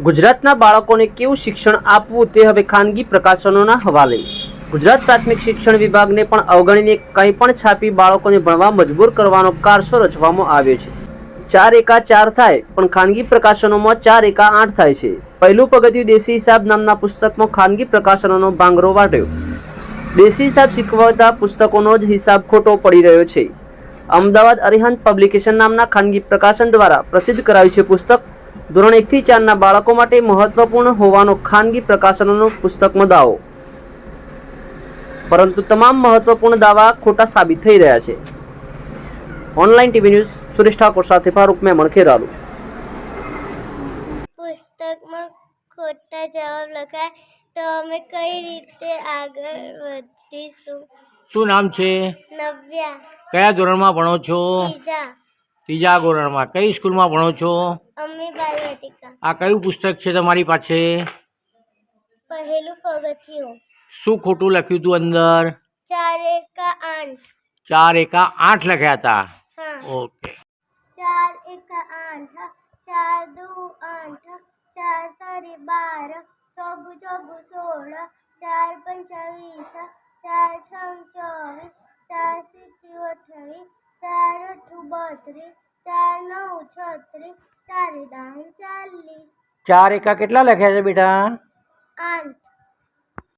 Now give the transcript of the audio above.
ગુજરાતના બાળકોને કેવું શિક્ષણ આપવું તે હવે ખાનગી પ્રકાશનોના હવાલે। ગુજરાત પ્રાથમિક શિક્ષણ વિભાગને પણ અવગણીને કંઈ પણ છાપી બાળકોને ભણવા મજબૂર કરવાનો કારસો રચવામાં આવ્યો છે। 4 એકા 4 થાય પણ ખાનગી પ્રકાશનોમાં 4 એકા 8 થાય છે। પહેલું પગથિયું દેશી હિસાબ નામના પુસ્તકમાં ખાનગી પ્રકાશનોનો ભાંગરો વાટ્યો। દેશી હિસાબ શીખવતા પુસ્તકોનો જ હિસાબ ખોટો પડી રહ્યો છે। અમદાવાદ અરિહંત પબ્લિકેશન નામના ખાનગી પ્રકાશન દ્વારા પ્રસિદ્ધ કરાયું છે પુસ્તક ધોરણ 1 થી 4 ના બાળકો માટે મહત્વપૂર્ણ હોવાનો ખાનગી પ્રકાશનોનો પુસ્તકમાં દાવો, પરંતુ તમામ મહત્વપૂર્ણ દાવા ખોટા સાબિત થઈ રહ્યા છે। Online TV news Suresh Thakor સાથે ફારૂક મેમણ, ખેરાલુ। પુસ્તકમાં ખોટા જવાબ લખાય તો અમે કઈ રીતે આગળ વધીશું? શું નામ છે? નવ્યા। કયા ધોરણમાં ભણો છો? ત્રીજા। ત્રીજા ધોરણમાં। કઈ સ્કૂલમાં ભણો છો? અમ્મી બાલવાટિકા। આ કયું પુસ્તક છે તમારી પાસે? પહેલું પગથિયું। શું ખોટું લખ્યું હતું અંદર? 4 એકા 8। 4 એકા 8 લખ્યા હતા। હા। ઓકે। 4 એકા 8, 4 દુ 8, 4 તારી 12, ચોગુ ચોગુ 16, 4 પંચા 20, 4 છમ 24, 4 સીત્યું 28, 4 અઠ્ઠું 32, 4 9 36, 4 દાન 40। 4 એકા કેટલા લખ્યા છે બેટા? 8।